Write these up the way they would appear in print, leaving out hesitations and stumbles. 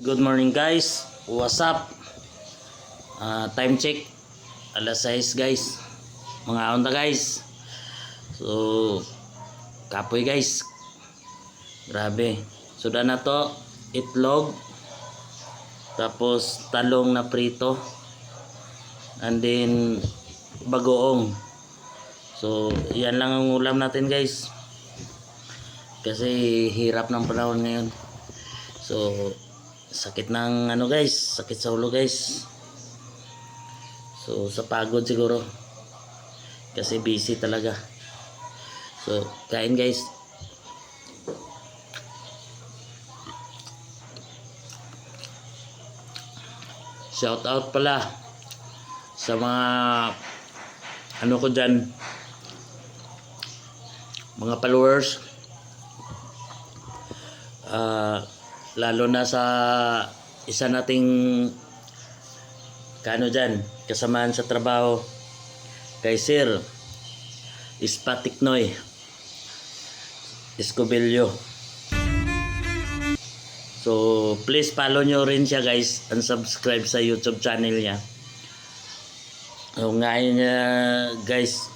Good morning guys. What's up? Time check. Alas 6 guys. Mga onda guys. So, kapoy guys. Grabe. Suda na to. Itlog. Tapos talong na prito. And then bagoong. So, yan lang ang ulam natin guys. Kasi hirap ng panahon ngayon. So, sakit ng ano guys, sakit sa ulo guys. So sa pagod siguro kasi busy talaga. So kain guys. Shout out pala sa mga ano ko dyan, mga followers, lalo na sa isa nating kano dyan, kasamahan sa trabaho, kay Sir Ispatiknoy Escobillo. So please follow nyo rin siya guys, and subscribe sa YouTube channel niya. So ngayon guys,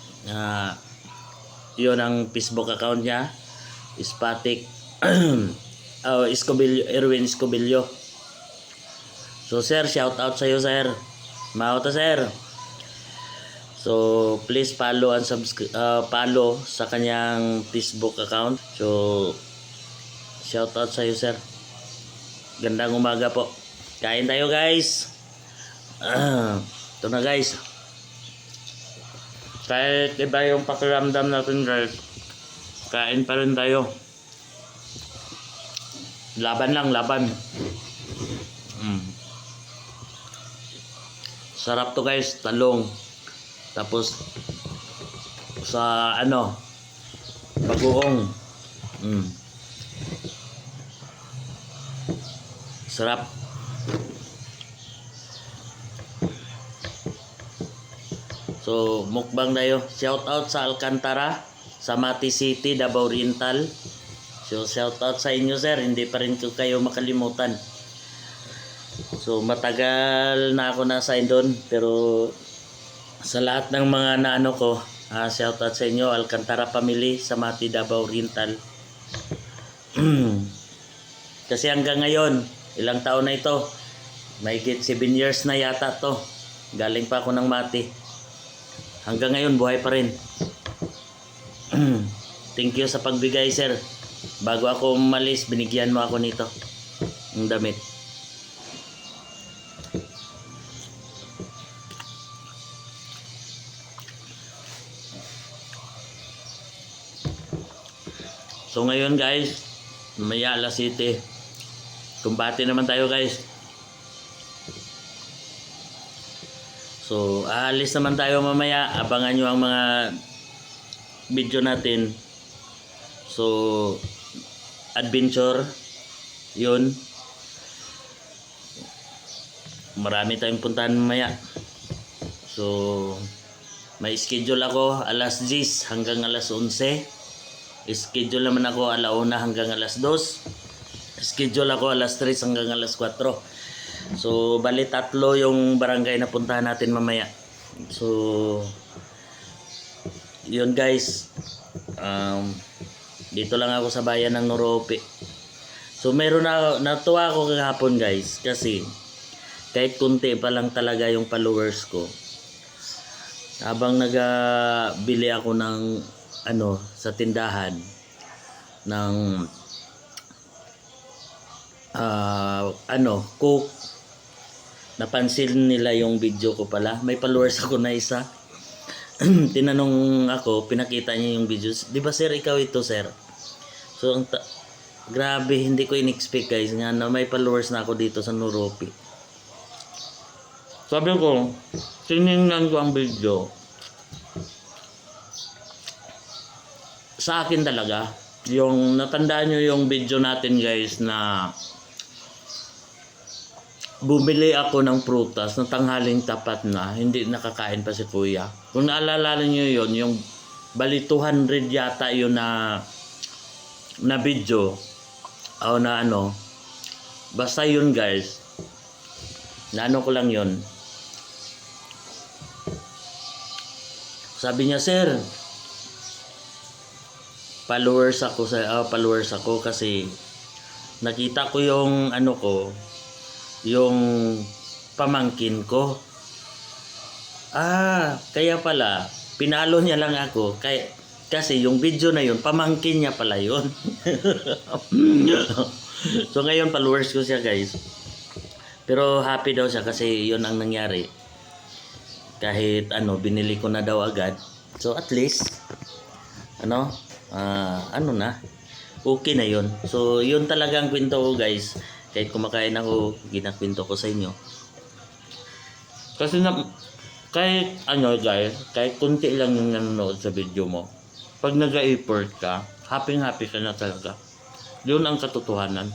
yun ang Facebook account niya, Ispatik Escobillo, Erwin Escobillo. So sir, shout out sa iyo sir. Mauta sir. So please follow and subscribe, follow sa kanyang Facebook account. So shout out sa iyo sir. Gandang umaga po. Kain tayo guys. Ito na guys. Kahit iba yung pakiramdam natin guys, kain pa rin tayo. Laban lang, laban. Sarap to guys, talong. Tapos sa ano, bagoong. Sarap. So mukbang tayo. Shout out sa Alcantara, sa Mati City, Davao Oriental. So shout out sa inyo sir, hindi pa rin ko kayo makalimutan. So matagal na ako nasa doon, pero sa lahat ng mga naano ko, shout out sa inyo, Alcantara family, sa Mati, Davao Oriental. Kasi hanggang ngayon, ilang taon na ito, mahigit 7 years na yata to. Galing pa ako ng Mati. Hanggang ngayon buhay pa rin. Thank you sa pagbigay sir. Bago ako umalis, binigyan mo ako nito, ng damit. So ngayon guys, maya alas 7, kumbate naman tayo guys. So aalis naman tayo mamaya. Abangan nyo ang mga video natin. So adventure yun, marami tayong puntahan mamaya. So may schedule ako alas 10 hanggang alas 11. Schedule naman ako alauna hanggang alas 2. Schedule ako alas 3 hanggang alas 4. So bali 3 yung barangay na puntahan natin mamaya. So yun guys, dito lang ako sa bayan ng Norope. So meron na, natuwa ako kahapon guys, kasi kahit kunti pa lang talaga yung followers ko, habang nagabili ako ng ano sa tindahan ng cook, napansin nila yung video ko pala. May followers ako na isa. Tinanong ako, pinakita niya yung videos. Di ba sir, ikaw ito sir? So grabe, hindi ko in-expect guys nga na may followers na ako dito sa Norope. Sabi ko, tinignan ko ang video. Sa akin talaga, yung natandaan nyo yung video natin guys na bumili ako ng prutas na tanghaling tapat na, hindi nakakain pa si kuya. Kung naalala nyo yun, yung bali 200 yata yun na video o na ano Basta yun guys. Naano ko lang yun. Sabi niya, sir, followers ako kasi nakita ko yung ano ko, yung pamangkin ko. Kaya pala pinalo niya lang ako kasi yung video na yun pamangkin niya pala yun. So ngayon followers ko siya guys. Pero happy daw siya kasi yun ang nangyari. Kahit binili ko na daw agad. So at least na okay na yun. So yun talaga ang kwento ko guys. Kahit kumakain ako, ginakwento ko sa inyo. Kasi kahit guys, kahit kunti lang yung nanonood sa video mo, pag nag-effort ka, happy ka na talaga. Yun ang katotohanan.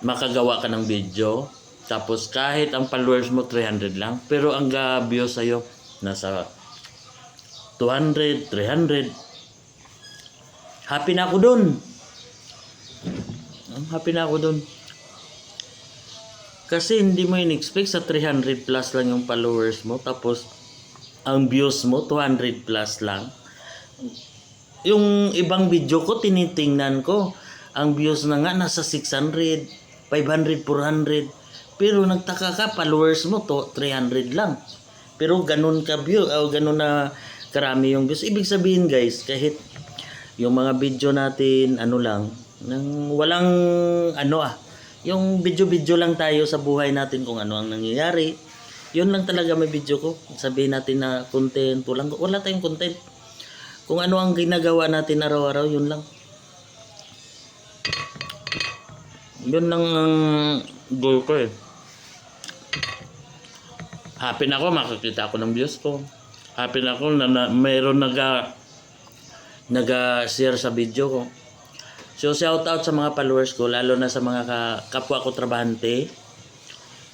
Makagawa ka ng video, tapos kahit ang followers mo 300 lang, pero ang views sa'yo nasa 200, 300. Happy na ako dun. Happy na ako dun. Kasi hindi mo in-expect sa 300 plus lang yung followers mo, tapos ang views mo 200 plus lang. Yung ibang video ko tinitingnan ko, ang views na nga nasa 600, 500, 400. Pero nagtaka ka, followers mo to 300 lang. Pero ganun ka view, ganun na karami yung views. Ibig sabihin guys, kahit yung mga video natin lang, nang walang yung video lang tayo sa buhay natin kung ano ang nangyayari. Yun lang talaga may video ko. Sabihin natin na content, wala tayong content. Kung ano ang ginagawa natin araw-araw, yun lang. Yun lang ang goal ko eh. Happy na ako, makakita ako ng views ko. Happy na ako na mayroon naga-share sa video ko. So shout out sa mga followers ko, lalo na sa mga kapwa ko trabahante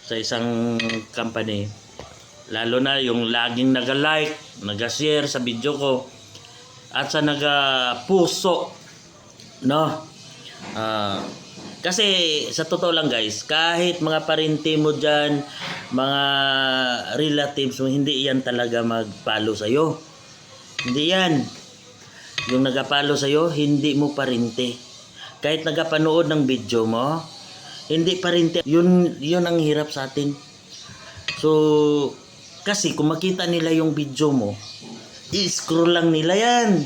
sa isang company. Lalo na yung laging naga-like, naga-share sa video ko. At sa naga-puso, no? Kasi sa totoo lang guys, kahit mga parinti mo dyan, mga relatives mo, hindi yan talaga mag-follow sa'yo. Hindi yan. Yung nag-follow sa'yo, hindi mo parinti. Kahit nagapanood ng video mo, hindi parinti. Yun ang hirap sa atin. So, kasi kung makita nila yung video mo, i-scroll lang nila yan.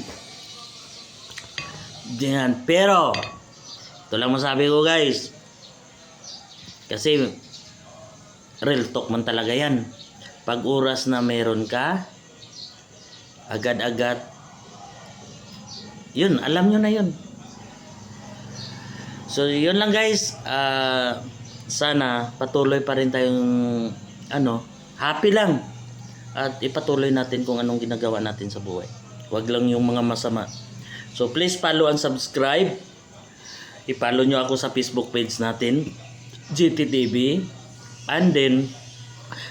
Diyan. Pero, ito lang masabi ko guys. Kasi, real talk man talaga yan. Pag oras na meron ka, agad-agad, yun, alam nyo na yun. So, yun lang guys. Sana patuloy pa rin tayong happy lang. At ipatuloy natin kung anong ginagawa natin sa buhay. Huwag lang yung mga masama. So, please follow and subscribe. I-follow nyo ako sa Facebook page natin, GTTV. And then,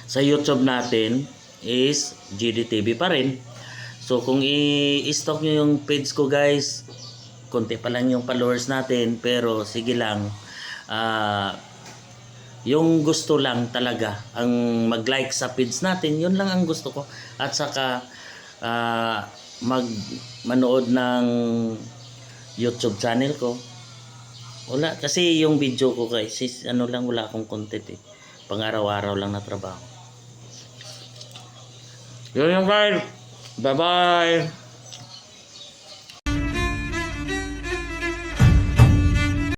sa YouTube natin is GDTV pa rin. So, kung i-stalk nyo yung page ko guys, konti pa lang yung followers natin, pero sige lang. Yung gusto lang talaga ang mag-like sa page natin, yun lang ang gusto ko. At saka manood ng YouTube channel ko. Wala kasi yung video ko guys, wala akong content eh. Pang-araw-araw lang na trabaho. Yun yung guys. Bye-bye.